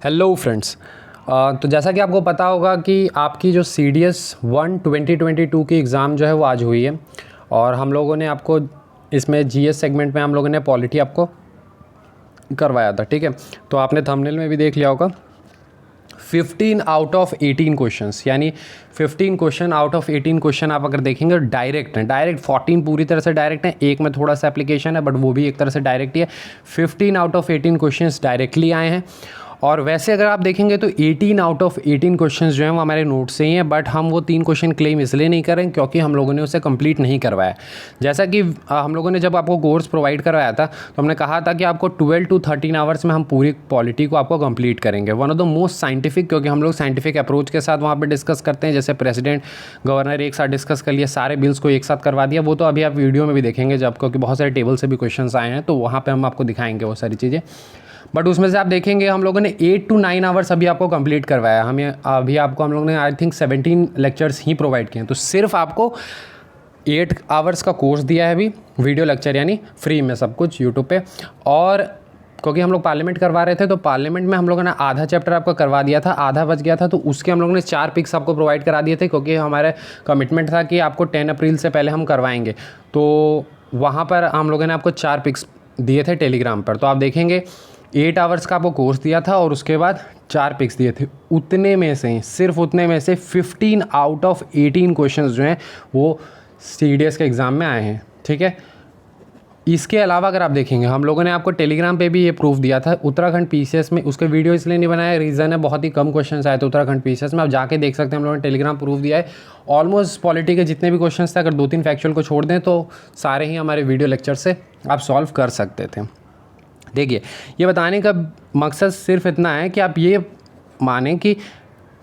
Hello friends. तो जैसा कि आपको पता होगा कि आपकी जो CDS 1 2022 की एग्ज़ाम जो है वो आज हुई है और हम लोगों ने आपको इसमें GS सेगमेंट में हम लोगों ने पॉलिटी आपको करवाया था। ठीक है, तो आपने थंबनेल में भी देख लिया होगा 15 आउट ऑफ 18 क्वेश्चंस, यानी 15 क्वेश्चन आउट ऑफ 18 क्वेश्चन आप अगर देखेंगे डायरेक्ट हैं। डायरेक्ट 14 पूरी तरह से डायरेक्ट हैं, एक में थोड़ा सा एप्लीकेशन है बट वो भी एक तरह से डायरेक्ट ही है। 15 आउट ऑफ 18 क्वेश्चंस डायरेक्टली आए हैं। और वैसे अगर आप देखेंगे तो 18 आउट ऑफ 18 क्वेश्चंस जो हैं वो हमारे नोट से ही हैं, बट हम वो 3 क्वेश्चन क्लेम इसलिए नहीं कर रहे हैं क्योंकि हम लोगों ने उसे कंप्लीट नहीं करवाया। जैसा कि हम लोगों ने जब आपको कोर्स प्रोवाइड करवाया था तो हमने कहा था कि आपको 12 to 13 आवर्स में हम पूरी पॉलिटी को आपको कंप्लीट करेंगे। One of the most scientific, क्योंकि हम लोग साइंटिफिक अप्रोच के साथ वहाँ पर डिस्कस करते हैं। जैसे प्रेसिडेंट गवर्नर एक साथ डिस्कस कर लिया, सारे बिल्स को एक साथ करवा दिया। वो तो अभी आप वीडियो में भी देखेंगे जब, क्योंकि बहुत सारे टेबल से भी क्वेश्चन आए हैं तो वहाँ पर हम आपको दिखाएंगे वो सारी चीज़ें। बट उसमें से आप देखेंगे हम लोगों ने 8 to 9 आवर्स अभी आपको कंप्लीट करवाया। हमें अभी आपको हम लोगों ने I think 17 lectures he provide किए हैं। तो सिर्फ आपको 8 आवर्स का कोर्स दिया है अभी, वीडियो लेक्चर यानी फ्री में सब कुछ यूट्यूब पे। और क्योंकि हम लोग पार्लियामेंट करवा रहे थे तो पार्लियामेंट में हम लोगों ने आधा चैप्टर आपको करवा दिया था, आधा बच गया था, तो उसके हम लोगों ने 4 पिक्स आपको प्रोवाइड करा दिए थे क्योंकि हमारा कमिटमेंट था कि आपको 10 अप्रैल से पहले हम करवाएंगे। तो वहाँ पर हम लोगों ने आपको 4 पिक्स दिए थे टेलीग्राम पर। तो आप देखेंगे 8 आवर्स का आपको कोर्स दिया था और उसके बाद 4 पिक्स दिए थे। उतने में से, सिर्फ उतने में से 15 आउट ऑफ 18 क्वेश्चंस जो हैं वो CDS के एग्ज़ाम में आए हैं। ठीक है, इसके अलावा अगर आप देखेंगे हम लोगों ने आपको टेलीग्राम पे भी ये प्रूफ दिया था उत्तराखंड PCS में। उसके वीडियो इसलिए नहीं बनाया, रीज़न है बहुत ही कम क्वेश्चंस आए थे उत्तराखंड PCS में। आप जाके देख सकते हैं, हम लोगों ने टेलीग्राम प्रूफ दिया है। ऑलमोस्ट पॉलिटी के जितने भी क्वेश्चंस थे, अगर 2-3 फैक्चुअल को छोड़ दें तो सारे ही हमारे वीडियो लेक्चर से आप सॉल्व कर सकते थे। देखिए, ये बताने का मकसद सिर्फ इतना है कि आप ये मानें कि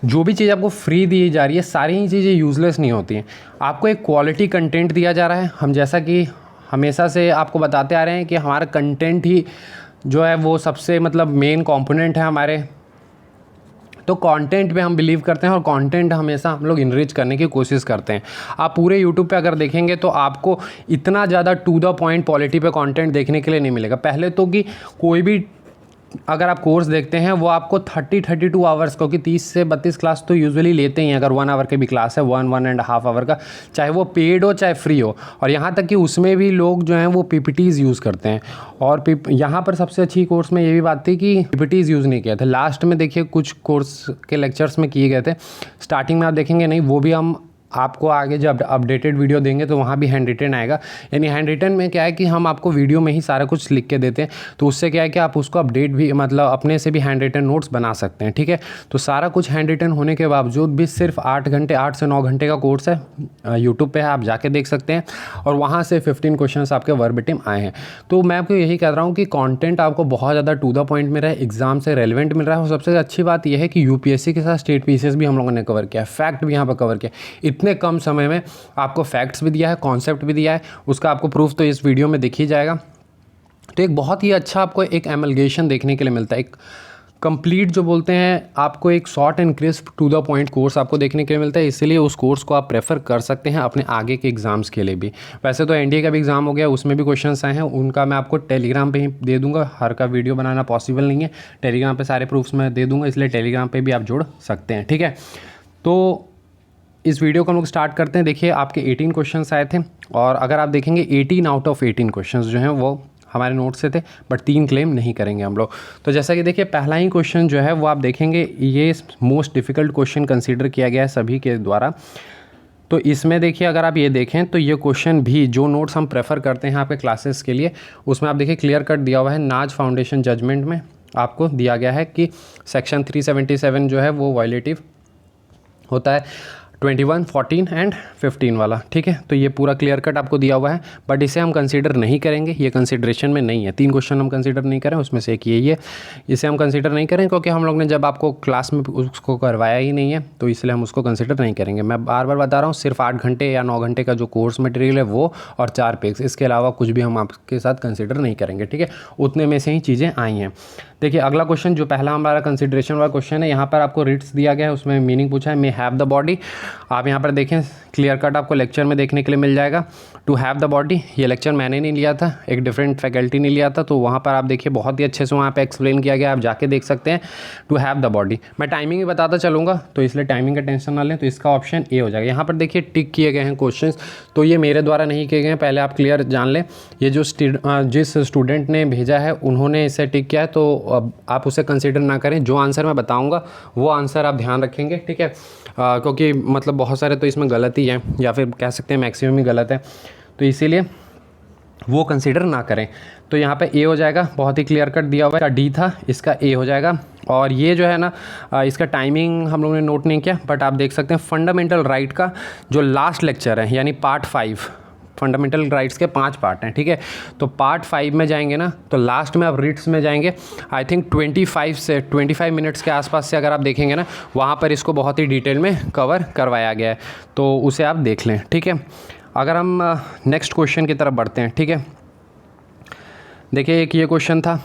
जो भी चीज़ आपको फ्री दी जा रही है सारी ही चीज़ें यूज़लेस नहीं होती हैं। आपको एक क्वालिटी कंटेंट दिया जा रहा है। हम जैसा कि हमेशा से आपको बताते आ रहे हैं कि हमारा कंटेंट ही जो है वो सबसे मेन कंपोनेंट है हमारे। तो कंटेंट पे हम बिलीव करते हैं और कंटेंट हमेशा हम लोग इनरिच करने की कोशिश करते हैं। आप पूरे यूट्यूब पे अगर देखेंगे तो आपको इतना ज़्यादा टू द पॉइंट पॉलिटी पे कंटेंट देखने के लिए नहीं मिलेगा। पहले तो कि कोई भी अगर आप कोर्स देखते हैं वो आपको 32 आवर्स, क्योंकि 30 से 32 क्लास तो यूजुअली लेते ही हैं। अगर 1 आवर की भी क्लास है, 1.5 आवर का, चाहे वो पेड हो चाहे फ्री हो। और यहाँ तक कि उसमें भी लोग जो हैं वो PPTs यूज़ करते हैं। और यहाँ पर सबसे अच्छी कोर्स में ये भी बात थी कि PPTs यूज़ नहीं किए थे। लास्ट में देखिए कुछ कोर्स के लेक्चर्स में किए गए थे, स्टार्टिंग में आप देखेंगे नहीं, वो भी हम आपको आगे जब अपडेटेड वीडियो देंगे तो वहाँ भी हैंड रिटन आएगा। यानी हैंड रिटन में क्या है कि हम आपको वीडियो में ही सारा कुछ लिख के देते हैं, तो उससे क्या है कि आप उसको अपडेट भी अपने से भी हैंड रिटन नोट्स बना सकते हैं। ठीक है, तो सारा कुछ हैंड रिटन होने के बावजूद भी सिर्फ 8 से 9 घंटे का कोर्स है। यूट्यूब पर है, आप जाके देख सकते हैं। और वहाँ से 15 क्वेश्चन आपके वर्बेटिम आए हैं। तो मैं आपको यही कह रहा हूँ कि कॉन्टेंट आपको बहुत ज़्यादा टू द पॉइंट मिल रहा है, एग्जाम से रेलिवेंट मिल रहा है। और सबसे अच्छी बात यह है कि UPSC के साथ स्टेट PCS भी हम लोगों ने कवर किया, फैक्ट भी यहाँ पर कवर किया। इतने कम समय में आपको फैक्ट्स भी दिया है, कॉन्सेप्ट भी दिया है, उसका आपको प्रूफ तो इस वीडियो में दिख ही जाएगा। तो एक बहुत ही अच्छा आपको एक एमलगेशन देखने के लिए मिलता है, एक कंप्लीट जो बोलते हैं आपको एक short and crisp to the point course आपको देखने के लिए मिलता है। इसलिए उस कोर्स को आप प्रेफर कर सकते हैं अपने आगे के एग्जाम्स के लिए भी। वैसे तो NDA का भी एग्ज़ाम हो गया, उसमें भी क्वेश्चंस आए हैं, उनका मैं आपको टेलीग्राम पे ही दे दूंगा। हर का वीडियो बनाना पॉसिबल नहीं है, टेलीग्राम पे सारे प्रूफ्स मैं दे दूंगा, इसलिए टेलीग्राम पे भी आप जुड़ सकते हैं। ठीक है, तो इस वीडियो को हम लोग स्टार्ट करते हैं। देखिए, आपके 18 क्वेश्चंस आए थे और अगर आप देखेंगे 18 आउट ऑफ 18 क्वेश्चंस जो हैं वो हमारे नोट से थे, बट 3 क्लेम नहीं करेंगे हम लोग। तो जैसा कि देखिए, पहला ही क्वेश्चन जो है वो आप देखेंगे ये मोस्ट डिफ़िकल्ट क्वेश्चन कंसीडर किया गया है सभी के द्वारा। तो इसमें देखिए, अगर आप ये देखें तो ये क्वेश्चन भी जो नोट्स हम प्रेफर करते हैं आपके क्लासेस के लिए, उसमें आप देखिए क्लियर कट दिया हुआ है। नाज फाउंडेशन जजमेंट में आपको दिया गया है कि सेक्शन 377 जो है वो वायलेटिव होता है, 21, 14 एंड 15 वाला। ठीक है, तो ये पूरा क्लियर कट आपको दिया हुआ है, बट इसे हम कंसीडर नहीं करेंगे, ये कंसीडरेशन में नहीं है। 3 क्वेश्चन हम कंसीडर नहीं करें, उसमें से एक यही है, इसे हम कंसीडर नहीं करें क्योंकि हम लोग ने जब आपको क्लास में उसको करवाया ही नहीं है, तो इसलिए हम उसको कंसीडर नहीं करेंगे। मैं बार बार बता रहा हूँ, सिर्फ 8 घंटे या 9 घंटे का जो कोर्स मटेरियल है वो और 4 पिक्स, इसके अलावा कुछ भी हम आपके साथ कंसीडर नहीं करेंगे। ठीक है, उतने में से ही चीज़ें आई हैं। देखिए, अगला क्वेश्चन जो पहला हमारा कंसीडरेशन वाला क्वेश्चन है, यहाँ पर आपको रिट्स दिया गया है, उसमें मीनिंग पूछा है, मे हैव द बॉडी। आप यहाँ पर देखें क्लियर कट आपको लेक्चर में देखने के लिए मिल जाएगा। टू हैव द बॉडी, ये लेक्चर मैंने नहीं लिया था, एक डिफरेंट फैकल्टी ने लिया था, तो वहाँ पर आप देखिए बहुत ही अच्छे से वहाँ पे एक्सप्लेन किया गया, आप जाके देख सकते हैं। टू हैव द बॉडी, मैं टाइमिंग भी बताता चलूँगा तो इसलिए टाइमिंग का टेंशन ना लें। तो इसका ऑप्शन ए हो जाएगा। यहाँ पर देखिए टिक किए गए हैं क्वेश्चंस, तो ये मेरे द्वारा नहीं किए गए हैं, पहले आप क्लियर जान लें। ये जो जिस स्टूडेंट ने भेजा है उन्होंने इसे टिक किया है, तो अब आप उसे कंसिडर ना करें। जो आंसर मैं बताऊँगा वो आंसर आप ध्यान रखेंगे, ठीक है, क्योंकि मतलब बहुत सारे तो इसमें गलत ही हैं, या फिर कह सकते हैं मैक्सिमम ही गलत है, तो इसीलिए वो कंसीडर ना करें। तो यहाँ पे ए हो जाएगा, बहुत ही क्लियर कट दिया हुआ है। डी था, इसका ए हो जाएगा। और ये जो है ना, इसका टाइमिंग हम लोगों ने नोट नहीं किया, बट आप देख सकते हैं फंडामेंटल राइट का जो लास्ट लेक्चर है, यानी पार्ट 5, फंडामेंटल राइट्स के 5 पार्ट हैं, ठीक है। तो पार्ट 5 में जाएंगे ना, तो लास्ट में आप रिट्स में जाएंगे, आई थिंक 25 मिनट्स के आसपास से अगर आप देखेंगे ना, वहाँ पर इसको बहुत ही डिटेल में कवर करवाया गया है, तो उसे आप देख लें, ठीक है। अगर हम नेक्स्ट क्वेश्चन की तरफ बढ़ते हैं, ठीक है। देखिए एक ये क्वेश्चन था,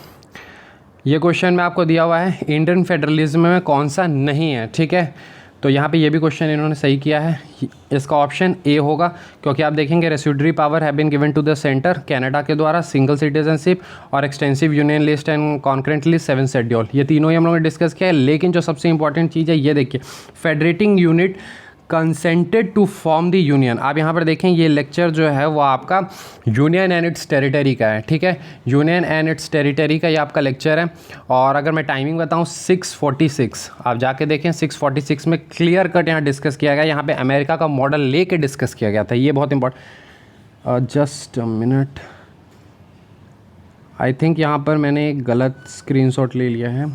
ये क्वेश्चन में आपको दिया हुआ है इंडियन फेडरलिज्म में कौन सा नहीं है, ठीक है। तो यहाँ पे ये भी क्वेश्चन इन्होंने सही किया है, इसका ऑप्शन ए होगा, क्योंकि आप देखेंगे residuary power have been given to the centre Canada के द्वारा, सिंगल सिटीजनशिप और extensive union list and concurrently 7 schedule, ये तीनों ही हम लोगों ने डिस्कस किया है। लेकिन जो सबसे इंपॉर्टेंट चीज़ है ये देखिए, federating unit consented to form the union. आप यहाँ पर देखें ये लेक्चर जो है वो आपका यूनियन एंड इट्स टेरिटरी का है, ठीक है, यूनियन एंड इट्स टेरिटरी का ये आपका लेक्चर है। और अगर मैं टाइमिंग बताऊँ 6:46, आप जाके देखें 6:46 में क्लियर कट यहाँ डिस्कस किया गया, यहाँ पे अमेरिका का मॉडल लेके डिस्कस किया गया था, ये बहुत important. Just a minute, I think यहाँ पर मैंने एक गलत स्क्रीनशॉट ले लिया है,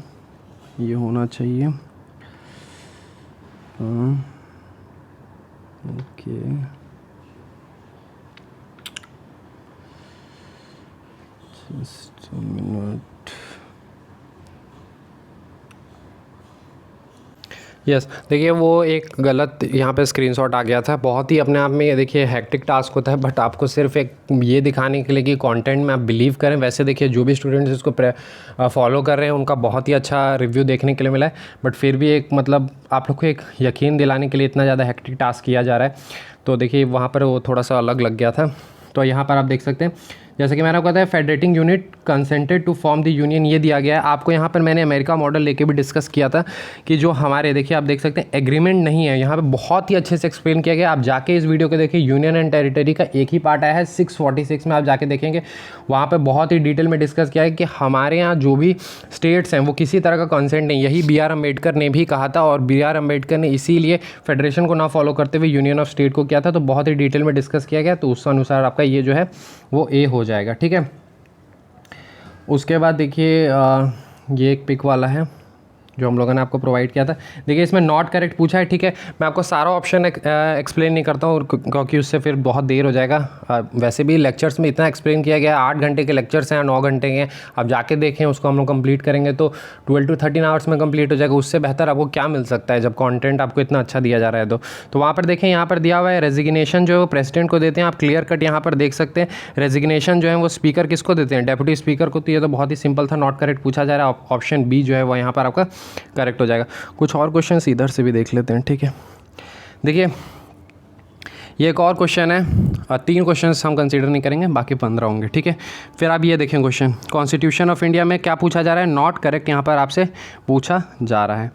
ये होना चाहिए, okay just a minute, yes देखिए वो एक गलत यहाँ पे स्क्रीनशॉट आ गया था। बहुत ही अपने आप में ये देखिए हैक्टिक टास्क होता है, बट आपको सिर्फ एक ये दिखाने के लिए कि कंटेंट में आप बिलीव करें। वैसे देखिए जो भी स्टूडेंट्स इसको फॉलो कर रहे हैं उनका बहुत ही अच्छा रिव्यू देखने के लिए मिला है, बट फिर भी एक मतलब आप लोग को एक यकीन दिलाने के लिए इतना ज़्यादा हैक्टिक टास्क किया जा रहा है, तो देखिए वहाँ पर वो थोड़ा सा अलग लग गया था। तो यहाँ पर आप देख सकते हैं, जैसे कि मैंने आपको बताया federating unit consented to form the union, ये दिया गया है आपको। यहाँ पर मैंने अमेरिका मॉडल लेके भी डिस्कस किया था कि जो हमारे देखिए आप देख सकते हैं एग्रीमेंट नहीं है, यहाँ पे बहुत ही अच्छे से एक्सप्लेन किया गया। आप जाके इस वीडियो को देखिए, यूनियन एंड टेरिटरी का एक ही पार्ट आया है 6:46 में, आप जाके देखेंगे वहाँ पर बहुत ही डिटेल में डिस्कस किया है कि हमारे यहाँ जो भी स्टेट्स हैं वो किसी तरह का कंसेंट नहीं, यही बी आर अम्बेडकर ने भी कहा था, और बी आर अम्बेडकर ने इसीलिए फेडरेशन को ना फॉलो करते हुए यूनियन ऑफ स्टेट को किया था। तो बहुत ही डिटेल में डिस्कस किया गया, तो उस अनुसार आपका ये जो है वो ए हो जाएगा, ठीक है। उसके बाद देखिए ये एक पिक वाला है जो हम लोगों ने आपको प्रोवाइड किया था। देखिए इसमें नॉट करेक्ट पूछा है, ठीक है। मैं आपको सारा ऑप्शन एक्सप्लेन नहीं करता हूँ क्योंकि उससे फिर बहुत देर हो जाएगा। वैसे भी लेक्चर्स में इतना एक्सप्लेन किया गया है, 8 घंटे के लेक्चर्स हैं, 9 घंटे के हैं। आप जाके देखें, उसको हम लोग कंप्लीट करेंगे तो 12 to 13 आवर्स में कंप्लीट हो जाएगा। उससे बेहतर आपको क्या मिल सकता है जब कॉन्टेंट आपको इतना अच्छा दिया जा रहा है। तो वहाँ पर देखें, यहाँ पर दिया हुआ है रेजिग्नेशन जो है वो प्रेसिडेंट को देते हैं। आप क्लियर कट यहाँ पर देख सकते हैं, रेजिग्नेशन जो है वो स्पीकर किसको देते हैं, डेप्यूटी स्पीकर को। तो ये तो बहुत ही सिंपल था, नॉट करेक्ट पूछा जा रहा है। ऑप्शन बी जो है वो यहाँ पर आपका करेक्ट हो जाएगा। कुछ और क्वेश्चंस इधर से भी देख लेते हैं, ठीक है। देखिए ये एक और क्वेश्चन है, 3 क्वेश्चंस हम कंसीडर नहीं करेंगे, बाकी 15 होंगे, ठीक है। फिर आप ये देखें क्वेश्चन, कॉन्स्टिट्यूशन ऑफ इंडिया में क्या पूछा जा रहा है, नॉट करेक्ट यहाँ पर आपसे पूछा जा रहा है।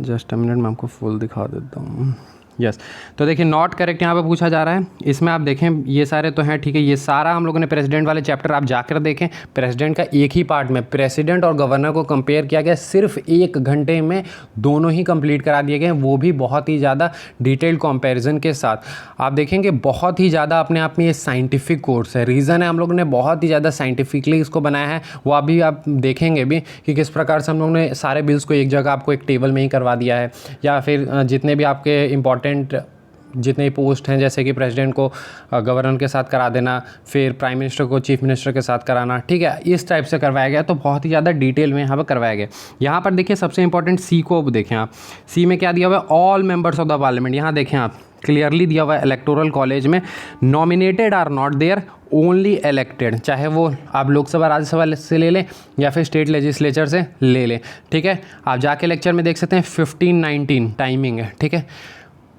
जस्ट अ मिनट, मैं आपको फुल दिखा देता हूँ। यस तो देखिए नॉट करेक्ट यहाँ पे पूछा जा रहा है। इसमें आप देखें ये सारे तो हैं, ठीक है। ये सारा हम लोगों ने प्रेसिडेंट वाले चैप्टर आप जाकर देखें, प्रेसिडेंट का एक ही पार्ट में प्रेसिडेंट और गवर्नर को कंपेयर किया गया, सिर्फ 1 घंटे में दोनों ही कंप्लीट करा दिए गए, वो भी बहुत ही ज़्यादा डिटेल्ड कंपैरिजन के साथ। आप देखेंगे बहुत ही ज़्यादा अपने आप में ये साइंटिफिक कोर्स है। रीज़न है हम लोगों ने बहुत ही ज़्यादा साइंटिफिकली इसको बनाया है, वो अभी आप देखेंगे भी कि किस प्रकार से हम लोगों ने सारे बिल्स को एक जगह आपको एक टेबल में ही करवा दिया है, या फिर जितने भी आपके इंपॉर्टेंट जितने पोस्ट हैं, जैसे कि प्रेसिडेंट को गवर्नर के साथ करा देना, फिर प्राइम मिनिस्टर को चीफ मिनिस्टर के साथ कराना, ठीक है, इस टाइप से करवाया गया। तो बहुत ही ज़्यादा डिटेल में यहाँ पर करवाया गया। यहाँ पर देखिए सबसे इंपॉर्टेंट सी को देखें आप, सी में क्या दिया हुआ है, all members of the parliament. यहाँ देखें आप क्लियरली दिया हुआ है इलेक्टोरल कॉलेज में nominated are not there, only elected, चाहे वो आप लोकसभा राज्यसभा से ले लें या फिर स्टेट लेजिस्लेचर से ले लें, ठीक है। आप जाके लेक्चर में देख सकते हैं 15:19 टाइमिंग है, ठीक है।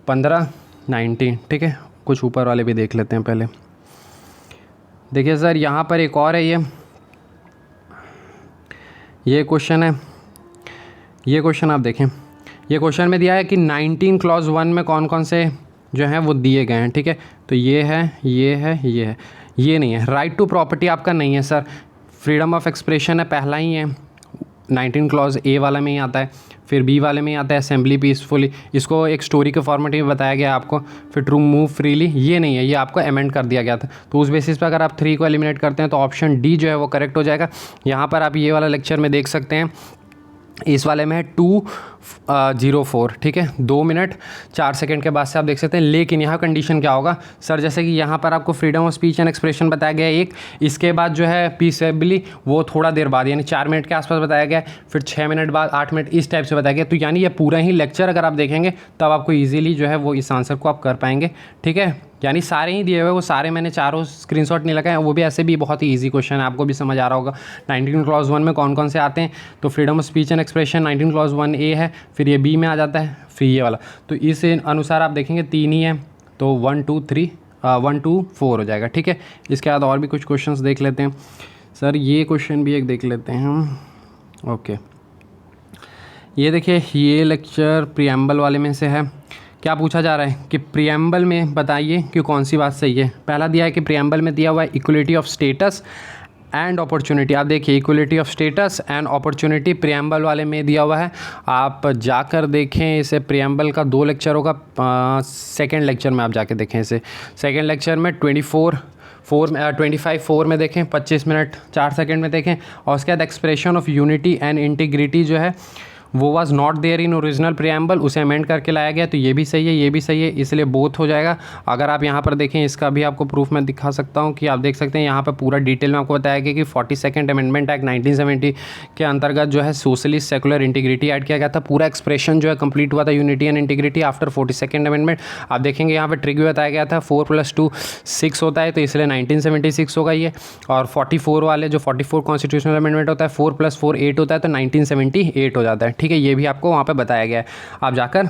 15, 19, ठीक है। कुछ ऊपर वाले भी देख लेते हैं पहले। देखिए सर यहाँ पर एक और है, ये क्वेश्चन है। ये क्वेश्चन आप देखें, ये क्वेश्चन में दिया है कि 19 क्लॉज 1 में कौन कौन से जो हैं वो दिए गए हैं, ठीक है। तो ये है, ये है, ये है, ये नहीं है। राइट टू प्रॉपर्टी आपका नहीं है सर, फ्रीडम ऑफ एक्सप्रेशन है, पहला ही है, 19 क्लॉज ए वाला में ही आता है, फिर बी वाले में ही आता है असेंबली पीसफुली, इसको एक स्टोरी के फॉर्मेट में बताया गया आपको। फिर टू मूव फ्रीली ये नहीं है, ये आपको अमेंड कर दिया गया था। तो उस बेसिस पे अगर आप 3 को एलिमिनेट करते हैं तो ऑप्शन डी जो है वो करेक्ट हो जाएगा। यहाँ पर आप ये वाला लेक्चर में देख सकते हैं, इस वाले में है 2:04, ठीक है, 2 मिनट 4 सेकंड के बाद से आप देख सकते हैं। लेकिन यहाँ कंडीशन क्या होगा सर, जैसे कि यहाँ पर आपको freedom of speech and expression बताया गया है एक, इसके बाद जो है पीसफुली वो थोड़ा देर बाद यानी 4 मिनट के आसपास बताया गया है, फिर 6 मिनट बाद, 8 मिनट, इस टाइप से बताया गया। तो यानी ये पूरा ही लेक्चर अगर आप देखेंगे तब आपको ईजिली जो है वो इस आंसर को आप कर पाएंगे, ठीक है। यानी सारे ही दिए हुए, वो सारे मैंने चारों स्क्रीनशॉट नहीं लगाए, वो भी ऐसे भी बहुत ही इजी क्वेश्चन है, आपको भी समझ आ रहा होगा। 19 क्लॉज 1 में कौन कौन से आते हैं, तो freedom of speech and expression 19 clause 1 ए है, फिर ये बी में आ जाता है, फिर ये वाला। तो इस अनुसार आप देखेंगे 3 ही है, तो 1 2 3 1 2 4 हो जाएगा, ठीक है। इसके बाद और भी कुछ क्वेश्चन देख लेते हैं सर। ये क्वेश्चन भी एक देख लेते हैं हम, ओके। ये देखिए, ये लेक्चर प्रीएम्बल वाले में से है। क्या पूछा जा रहा है कि प्रीएम्बल में बताइए कि कौन सी बात सही है। पहला दिया है कि प्रीएम्बल में दिया हुआ है equality of status and opportunity. आप देखिए, equality of status and opportunity preamble वाले में दिया हुआ है। आप जाकर देखें इसे, प्रीएम्बल का 2 लेक्चर होगा, सेकेंड लेक्चर में आप जाके देखें इसे। सेकेंड लेक्चर में 25/4 में देखें, 25 मिनट 4 सेकेंड में देखें। और उसके बाद expression of unity and integrity जो है वो was not there in original preamble, उसे अमेंड करके लाया गया। तो ये भी सही है, ये भी सही है, इसलिए बोथ हो जाएगा। अगर आप यहाँ पर देखें, इसका भी आपको प्रूफ मैं दिखा सकता हूँ कि आप देख सकते हैं यहाँ पर पूरा डिटेल में आपको बताया गया कि 42nd अमेंडमेंट एक्ट 1970 के अंतर्गत जो है सोशलिस्ट सेकुलर इंटीग्रिटी ऐड किया गया था। पूरा एक्सप्रेशन जो है कंप्लीट हुआ था, unity and integrity after 42nd amendment. आप देखेंगे यहाँ पर ट्रिक भी बताया गया था, 4 + 2 6 होता है, तो इसलिए 1976 होगा ये। और 44 वाले जो 44 कॉन्स्टिट्यूशनल अमेंडमेंट होता है, 4 + 4 8 होता है, तो 1978 हो जाता है, ठीक है। ये भी आपको वहाँ पे बताया गया है, आप जाकर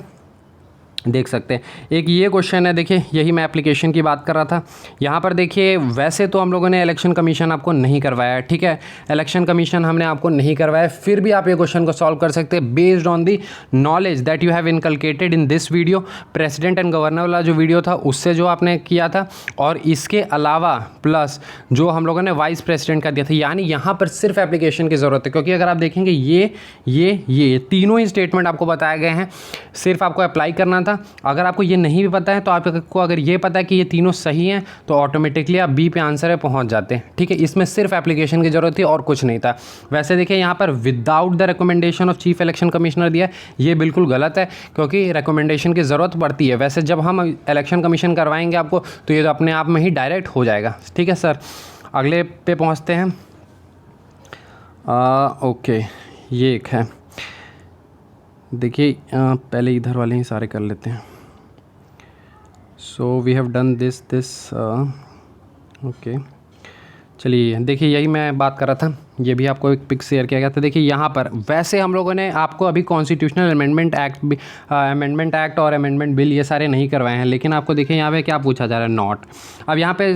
देख सकते हैं। एक ये क्वेश्चन है, देखिए यही मैं एप्लीकेशन की बात कर रहा था। यहाँ पर देखिए, वैसे तो हम लोगों ने इलेक्शन कमीशन आपको नहीं करवाया है, ठीक है, इलेक्शन कमीशन हमने आपको नहीं करवाया, फिर भी आप ये क्वेश्चन को सॉल्व कर सकते हैं based on the knowledge that you have inculcated in this video. President and governor वाला जो वीडियो था उससे जो आपने किया था, और इसके अलावा प्लस जो हम लोगों ने वाइस प्रेसिडेंट का दिया था। यानी यहाँ पर सिर्फ एप्लीकेशन की ज़रूरत है, क्योंकि अगर आप देखेंगे ये तीनों ही स्टेटमेंट आपको बताए गए हैं, सिर्फ आपको अप्लाई करना था। अगर आपको ये नहीं भी पता है तो आपको अगर ये पता है कि ये तीनों सही हैं तो ऑटोमेटिकली आप बी पे आंसर पे पहुंच जाते हैं, ठीक है। इसमें सिर्फ एप्लीकेशन की जरूरत थी और कुछ नहीं था। वैसे देखिए, यहाँ पर without the recommendation of chief election commissioner दिया है, ये बिल्कुल गलत है, क्योंकि रिकमेंडेशन की ज़रूरत पड़ती है। वैसे जब हम इलेक्शन कमीशन करवाएंगे आपको तो ये तो अपने आप में ही डायरेक्ट हो जाएगा, ठीक है सर। अगले पे पहुँचते हैं। ओके, ये एक है, देखिए पहले इधर वाले ही सारे कर लेते हैं। So we have done this okay, चलिए देखिए, यही मैं बात कर रहा था, ये भी आपको एक पिक शेयर किया गया था। देखिए यहाँ पर वैसे हम लोगों ने आपको अभी कॉन्स्टिट्यूशनल अमेंडमेंट एक्ट और अमेंडमेंट बिल ये सारे नहीं करवाए हैं, लेकिन आपको देखिए यहाँ पे क्या पूछा जा रहा है, नॉट। अब यहाँ पे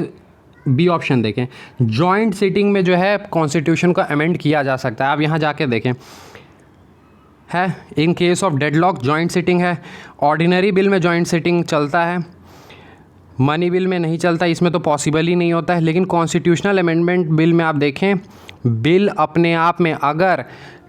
बी ऑप्शन देखें, जॉइंट सीटिंग में जो है कॉन्स्टिट्यूशन को अमेंड किया जा सकता है। आप यहाँ जाके देखें, है in case of deadlock joint sitting है। ऑर्डिनरी बिल में जॉइंट सिटिंग चलता है, मनी बिल में नहीं चलता, इसमें तो पॉसिबल ही नहीं होता है। लेकिन कॉन्स्टिट्यूशनल अमेंडमेंट बिल में आप देखें, बिल अपने आप में अगर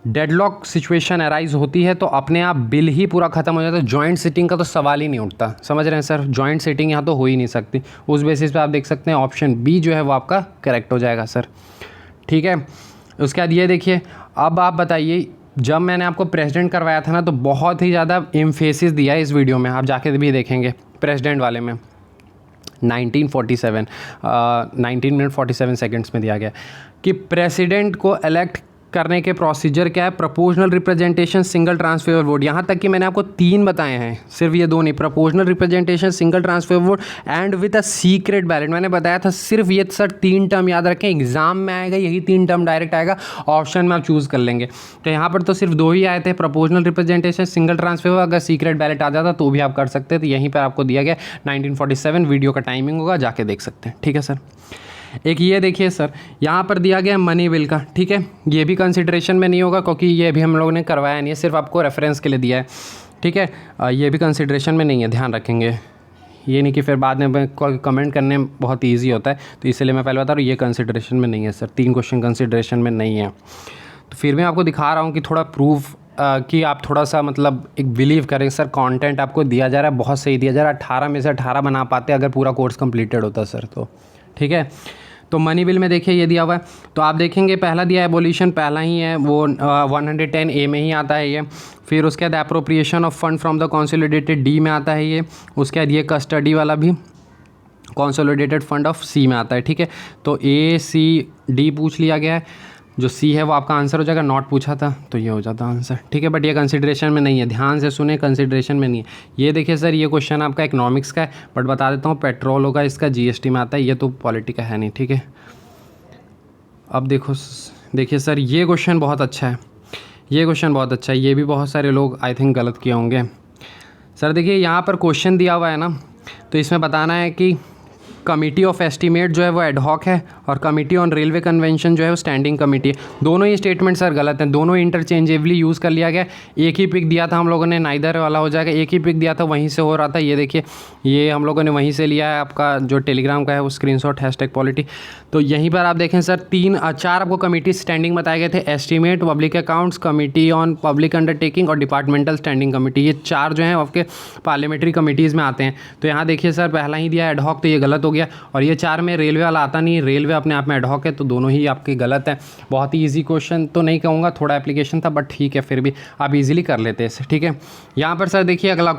डेडलॉक सिचुएशन अराइज होती है तो अपने आप बिल ही पूरा ख़त्म हो जाता है। जॉइंट सिटिंग का तो सवाल ही नहीं उठता, समझ रहे हैं सर। जॉइंट सिटिंग यहाँ तो हो ही नहीं सकती। उस बेसिस पे आप देख सकते हैं ऑप्शन बी जो है वो आपका करेक्ट हो जाएगा सर, ठीक है। उसके बाद ये देखिए, अब आप बताइए, जब मैंने आपको प्रेसिडेंट करवाया था ना तो बहुत ही ज़्यादा एम्फेसिस दिया है इस वीडियो में, आप जाके भी देखेंगे प्रेसिडेंट वाले में 19 मिनट 47 सेकंड्स में दिया गया कि प्रेसिडेंट को इलेक्ट करने के प्रोसीजर क्या है, proportional representation, single transfer vote. यहाँ तक कि मैंने आपको 3 बताए हैं, सिर्फ ये 2 नहीं, proportional representation, single transfer vote and with a secret ballot. मैंने बताया था सिर्फ ये सर 3 टर्म याद रखें, एग्जाम में आएगा यही 3 टर्म डायरेक्ट आएगा, ऑप्शन में आप चूज़ कर लेंगे। तो यहाँ पर तो सिर्फ 2 ही आए थे, प्रोपोर्शनल रिप्रेजेंटेशन, सिंगल ट्रांसफर। अगर सीक्रेट बैलेट आ जाता तो भी आप कर सकते थे। तो यहीं पर आपको दिया गया 1947, वीडियो का टाइमिंग होगा, जाके देख सकते हैं। ठीक है सर। एक ये देखिए सर, यहाँ पर दिया गया मनी बिल का, ठीक है, ये भी कंसिडरेशन में नहीं होगा क्योंकि ये भी हम लोगों ने करवाया नहीं है, सिर्फ आपको रेफरेंस के लिए दिया है। ठीक है, ये भी कंसिडरेशन में नहीं है, ध्यान रखेंगे। ये नहीं कि फिर बाद में कमेंट करने में बहुत ईजी होता है, तो इसलिए मैं पहले बता रहा हूँ ये कंसिडरेशन में नहीं है सर, 3 क्वेश्चन कंसिडरेशन में नहीं है। तो फिर मैं आपको दिखा रहा हूँ कि थोड़ा प्रूफ कि आप थोड़ा सा मतलब एक बिलीव करें। सर कंटेंट आपको दिया जा रहा है, बहुत सही दिया जा रहा है, 18 में से 18 बना पाते अगर पूरा कोर्स कंप्लीटेड होता सर तो। ठीक है, तो मनी बिल में देखिए ये दिया हुआ है, तो आप देखेंगे पहला दिया है एबोलिशन, पहला ही है वो 110A में ही आता है ये। फिर उसके बाद appropriation of fund from the consolidated D में आता है ये। उसके बाद ये कस्टडी वाला भी कंसोलिडेटेड फंड ऑफ C में आता है। ठीक है, तो A C D पूछ लिया गया है, जो C है वो आपका आंसर हो जाएगा, नॉट पूछा था तो ये हो जाता आंसर। ठीक है, बट ये कंसिडरेशन में नहीं है, ध्यान से सुने, कंसिडरेशन में नहीं है। ये देखिए सर, ये क्वेश्चन आपका इकोनॉमिक्स का है, बट बता देता हूँ पेट्रोल होगा, इसका GST में आता है, ये तो पॉलिटी का है नहीं। ठीक है, अब देखिए सर, ये क्वेश्चन बहुत अच्छा है, ये क्वेश्चन बहुत अच्छा है, ये भी बहुत सारे लोग आई थिंक गलत किए होंगे। सर देखिए यहाँ पर क्वेश्चन दिया हुआ है ना, तो इसमें बताना है कि कमिटी ऑफ एस्टीमेट जो है वो एडहॉक है और कमिटी ऑन रेलवे कन्वेंशन जो है वो स्टैंडिंग कमिटी है। दोनों ही स्टेटमेंट सर गलत हैं, दोनों इंटरचेंजेबली यूज़ कर लिया गया। एक ही पिक दिया था हम लोगों ने, नाइदर वाला हो जाएगा, एक ही पिक दिया था वहीं से हो रहा था। ये देखिए, ये हम लोगों ने वहीं से लिया है, आपका जो टेलीग्राम का है वो स्क्रीनशॉट #पॉलिटी। तो यहीं पर आप देखें सर 4 आपको कमिटी स्टैंडिंग बताए गए थे, estimate, public accounts, committee on public undertaking और डिपार्टमेंटल स्टैंडिंग कमिटी। ये 4 जो हैं आपके पार्लियामेंट्री कमिटीज़ में आते हैं। तो यहाँ देखिए सर, पहला ही दिया एडहॉक, तो ये गलत हो गया, और ये 4 में रेलवे वाला आता नहीं, रेलवे अपने आप में एडहॉक है, तो दोनों ही आपके गलत हैं। बहुत ही ईजी क्वेश्चन तो नहीं कहूँगा, थोड़ा एप्लीकेशन था, बट ठीक है, फिर भी आप इजीली कर लेते हैं इसे। ठीक है, यहाँ पर सर देखिए अगला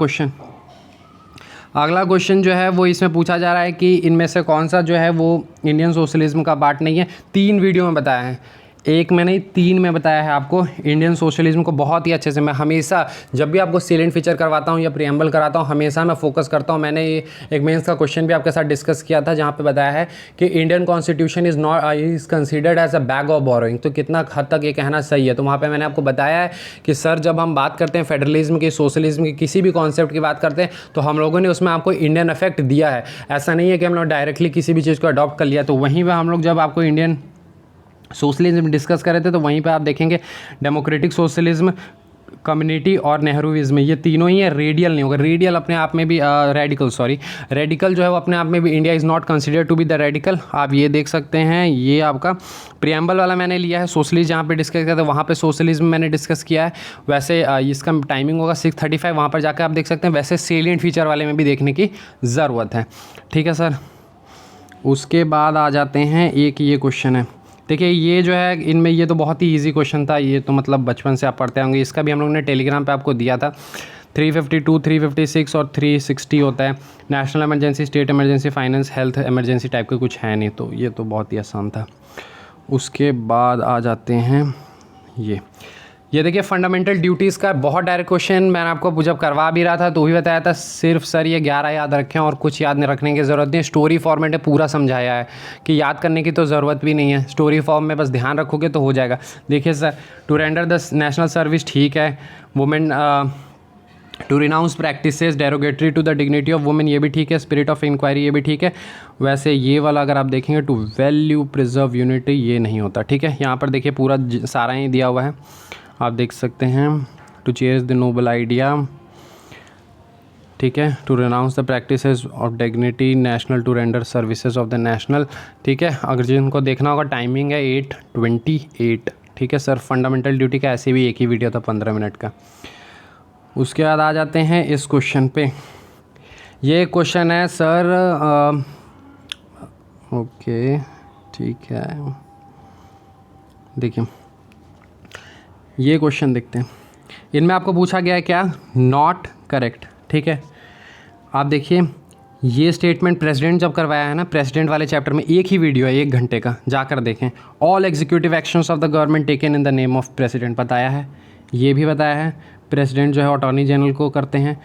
क्वेश्चन जो है वो इसमें पूछा जा रहा है कि इनमें से कौन सा जो है वो इंडियन सोशलिज्म का पार्ट नहीं है। 3 वीडियो में बताया है, एक में नहीं 3 में बताया है आपको इंडियन सोशलिज्म को बहुत ही अच्छे से। मैं हमेशा जब भी आपको सैलेंट फीचर करवाता हूँ या प्रीएम्बल कराता हूँ, हमेशा मैं फोकस करता हूँ। मैंने ये एक मेंस का क्वेश्चन भी आपके साथ डिस्कस किया था, जहाँ पे बताया है कि Indian constitution is considered as a bag of borrowing. तो कितना हद तक ये कहना सही है। तो वहाँ पर मैंने आपको बताया है कि सर जब हम बात करते हैं फेडरलिज्म की, सोशलिज्म की, किसी भी कॉन्सेप्ट की बात करते हैं, तो हम लोगों ने उसमें आपको इंडियन इफेक्ट दिया है। ऐसा नहीं है कि हम लोग डायरेक्टली किसी भी चीज़ को अडॉप्ट कर लिया। तो वहीं पर हम लोग जब आपको इंडियन सोशलिज्म डिस्कस कर रहे थे, तो वहीं पे आप देखेंगे डेमोक्रेटिक सोशलिज्म, कम्युनिटी और नेहरूविज्म, ये तीनों ही है। रेडियल नहीं होगा, रेडियल अपने आप में भी रेडिकल जो है वो अपने आप में भी, India is not considered to be the radical. आप ये देख सकते हैं, ये आपका प्रियम्बल वाला मैंने लिया है। सोशलिज्म जहाँ पे डिस्कस किया था वहाँ पे सोशलिज्म मैंने डिस्कस किया है। वैसे इसका टाइमिंग होगा 6:35, वहाँ पर जाकर आप देख सकते हैं। वैसे सेलिएंट फीचर वाले में भी देखने की ज़रूरत है। ठीक है सर, उसके बाद आ जाते हैं, एक ये क्वेश्चन है, देखिए ये जो है इनमें, ये तो बहुत ही इजी क्वेश्चन था, ये तो मतलब बचपन से आप पढ़ते होंगे। इसका भी हम लोग ने टेलीग्राम पे आपको दिया था। 352, 356 और 360 होता है। National emergency, state emergency, finance, health emergency type का कुछ है नहीं, तो ये तो बहुत ही आसान था। उसके बाद आ जाते हैं ये देखिए फंडामेंटल ड्यूटीज़ का बहुत डायरेक्ट क्वेश्चन। मैंने आपको जब करवा भी रहा था तो भी बताया था, सिर्फ सर ये 11 याद रखें और कुछ याद नहीं रखने की ज़रूरत नहीं। स्टोरी फॉर्मेट में पूरा समझाया है कि याद करने की तो ज़रूरत भी नहीं है, स्टोरी फॉर्म में बस ध्यान रखोगे तो हो जाएगा। देखिए sir, to render the national service, ठीक है। Women to renounce practices derogatory to the dignity of women, ये भी ठीक है। स्पिरिट ऑफ इंक्वायरी, ये भी ठीक है। वैसे ये वाला अगर आप देखेंगे, टू वैल्यू प्रिजर्व यूनिटी, ये नहीं होता। ठीक है, यहाँ पर देखिए पूरा सारा ही दिया हुआ है, आप देख सकते हैं। To cherish the noble idea, ठीक है। To renounce the practices of dignity national, to render services of the national, ठीक है। अगर जिनको देखना होगा, टाइमिंग है 8:28, ठीक है सर। फंडामेंटल ड्यूटी का ऐसे भी एक ही वीडियो था 15 मिनट का। उसके बाद आ जाते हैं इस क्वेश्चन पे। ये क्वेश्चन है सर, ओके ठीक है, देखिए ये क्वेश्चन देखते हैं। इनमें आपको पूछा गया है क्या, नॉट करेक्ट, ठीक है। आप देखिए ये स्टेटमेंट प्रेसिडेंट जब करवाया है ना, प्रेसिडेंट वाले चैप्टर में एक ही वीडियो है 1 घंटे का, जाकर देखें। All executive actions of the government taken in the name of president बताया है, ये भी बताया है। प्रेसिडेंट जो है अटॉर्नी जनरल को करते हैं।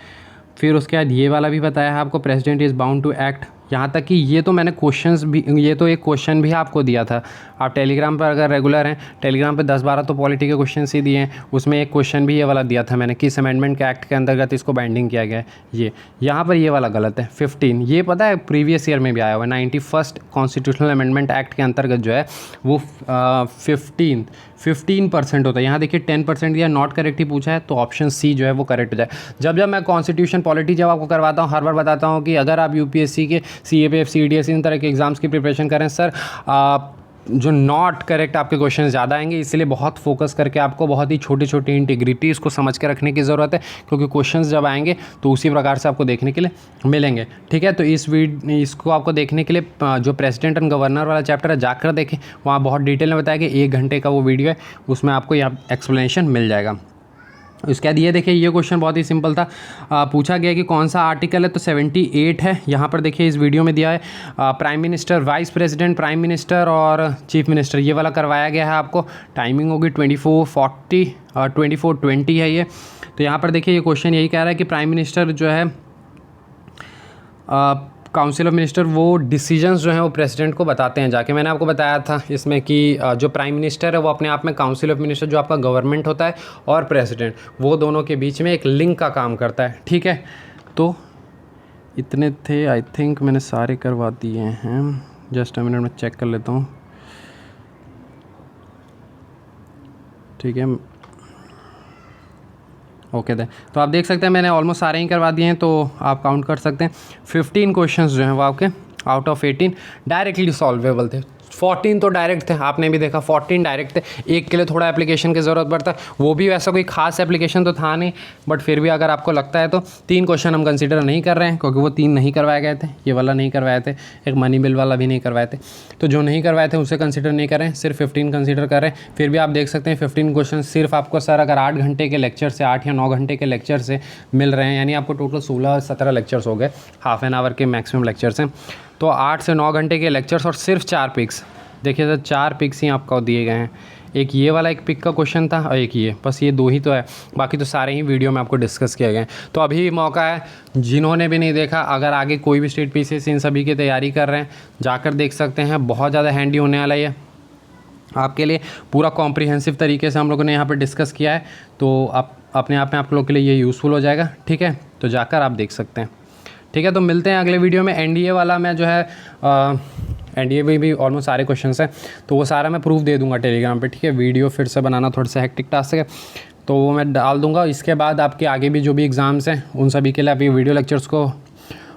फिर उसके बाद ये वाला भी बताया है आपको, president is bound to act. यहाँ तक कि ये तो मैंने क्वेश्चंस भी, ये तो एक क्वेश्चन भी आपको दिया था। आप टेलीग्राम पर अगर रेगुलर हैं, टेलीग्राम पे 10-12 तो पॉलिटी के क्वेश्चन ही दिए हैं, उसमें एक क्वेश्चन भी ये वाला दिया था मैंने, किस अमेंडमेंट के एक्ट के अंतर्गत इसको बाइंडिंग किया गया है। ये यहाँ पर ये वाला गलत है। 15 ये पता है प्रीवियस ईयर में भी आया हुआ है, 91st कॉन्स्टिट्यूशनल अमेंडमेंट एक्ट के अंतर्गत जो है वो 15% होता है। यहाँ देखिए 10% या नॉट करेक्ट ही पूछा है, तो ऑप्शन सी जो है वो करेक्ट हो जाए। जब मैं कॉन्स्टिट्यूशन पॉलिटी जब आपको करवाता हूँ, हर बार बताता हूँ कि अगर आप यूपीएससी के CAPF CDS इन तरह के एग्जाम्स की प्रिपरेशन करें सर, जो नॉट करेक्ट आपके क्वेश्चन ज़्यादा आएंगे, इसलिए बहुत फोकस करके आपको बहुत ही छोटी छोटी इंटीग्रिटीज़ को समझ के रखने की ज़रूरत है, क्योंकि क्वेश्चंस जब आएंगे तो उसी प्रकार से आपको देखने के लिए मिलेंगे। ठीक है, तो इसको आपको देखने के लिए जो प्रेसिडेंट एंड गवर्नर वाला चैप्टर है जाकर देखें, वहाँ बहुत डिटेल में बताया कि 1 घंटे का वो वीडियो है, उसमें आपको यहाँ एक्सप्लेनेशन मिल जाएगा। उसके बाद ये देखिए, ये क्वेश्चन बहुत ही सिंपल था। पूछा गया कि कौन सा आर्टिकल है, तो 78 है। यहाँ पर देखिए इस वीडियो में दिया है prime minister, vice president, prime minister और चीफ मिनिस्टर, ये वाला करवाया गया है आपको। टाइमिंग होगी 24:40 और 24:20 है ये। तो यहाँ पर देखिए ये क्वेश्चन यही कह रहा है कि प्राइम मिनिस्टर जो है काउंसिल ऑफ मिनिस्टर वो डिसीजंस जो हैं वो प्रेसिडेंट को बताते हैं जाके। मैंने आपको बताया था इसमें कि जो प्राइम मिनिस्टर है वो अपने आप में काउंसिल ऑफ मिनिस्टर जो आपका गवर्नमेंट होता है और प्रेसिडेंट, वो दोनों के बीच में एक लिंक का काम करता है। ठीक है, तो इतने थे, आई थिंक मैंने सारे करवा दिए हैं। जस्ट अ मिनट में चेक कर लेता हूँ। ठीक है, ओके थे, तो आप देख सकते हैं मैंने ऑलमोस्ट सारे ही करवा दिए हैं, तो आप काउंट कर सकते हैं। 15 क्वेश्चंस जो हैं वो आपके आउट ऑफ 18 डायरेक्टली सॉल्वेबल थे। 14 तो डायरेक्ट थे, आपने भी देखा 14 डायरेक्ट थे। एक के लिए थोड़ा एप्लीकेशन की ज़रूरत पड़ता है, वो भी वैसा कोई खास एप्लीकेशन तो था नहीं, बट फिर भी अगर आपको लगता है तो 3 क्वेश्चन हम कंसीडर नहीं कर रहे हैं, क्योंकि वो 3 नहीं करवाए गए थे। ये वाला नहीं करवाए थे, एक मनी बिल वाला भी नहीं करवाए थे, तो जो नहीं करवाए थे उसे कंसिडर नहीं कर रहे हैं, सिर्फ 15 कंसिडर कर रहे हैं। फिर भी आप देख सकते हैं 15 क्वेश्चन सिर्फ आपको सर अगर 8 घंटे के लेक्चर से, 8 या 9 घंटे के लेक्चर से मिल रहे हैं, यानी आपको टोटल 16-17 लेक्चर्स हो गए, हाफ एन आवर के मैक्सिमम लेक्चर्स हैं। तो 8 से 9 घंटे के लेक्चर्स और सिर्फ 4 पिक्स, देखिए सर 4 पिक्स ही आपको दिए गए हैं। एक ये वाला एक पिक का क्वेश्चन था और एक ये, बस ये 2 ही तो है, बाकी तो सारे ही वीडियो में आपको डिस्कस किए गए हैं। तो अभी मौका है, जिन्होंने भी नहीं देखा, अगर आगे कोई भी स्टेट पीसीएस इन सभी की तैयारी कर रहे हैं जाकर देख सकते हैं। बहुत ज़्यादा हैंडी होने वाला है आपके लिए, पूरा कॉम्प्रिहेंसिव तरीके से हम लोगों ने यहाँ पर डिस्कस किया है, तो आप अपने आप में आप लोग के लिए ये यूज़फुल हो जाएगा। ठीक है, तो जाकर आप देख सकते हैं। ठीक है, तो मिलते हैं अगले वीडियो में। एनडीए वाला मैं जो है एनडीए में भी ऑलमोस्ट सारे क्वेश्चंस हैं, तो वो सारा मैं प्रूफ दे दूंगा टेलीग्राम पे। ठीक है, वीडियो फिर से बनाना थोड़ा सा हेक्टिक टास्क है, तो वो मैं डाल दूंगा। इसके बाद आपके आगे भी जो भी एग्ज़ाम्स हैं उन सभी के लिए आप ये वीडियो लेक्चर्स को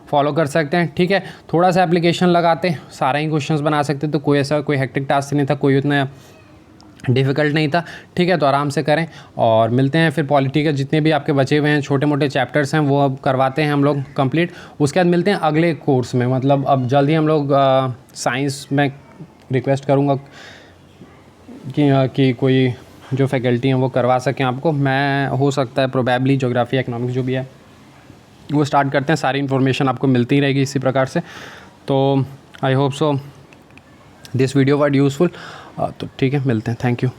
फॉलो कर सकते हैं। ठीक है, थोड़ा सा एप्लीकेशन लगाते सारा ही क्वेश्चंस बना सकते, तो कोई ऐसा कोई हेक्टिक टास्क नहीं था, कोई उतना डिफ़िकल्ट नहीं था। ठीक है, तो आराम से करें और मिलते हैं फिर। पॉलिटी के जितने भी आपके बचे हुए हैं छोटे मोटे चैप्टर्स हैं वो अब करवाते हैं हम लोग कंप्लीट। उसके बाद मिलते हैं अगले कोर्स में, मतलब अब जल्दी हम लोग साइंस में रिक्वेस्ट करूँगा कि कोई जो फैकल्टी हैं वो करवा सकें आपको। मैं हो सकता है प्रोबेबली ज्योग्राफी इकोनॉमिक्स जो भी है वो स्टार्ट करते हैं, सारी इन्फॉर्मेशन आपको मिलती रहेगी इसी प्रकार से। तो I hope so this video was useful. तो ठीक है, मिलते हैं, थैंक यू।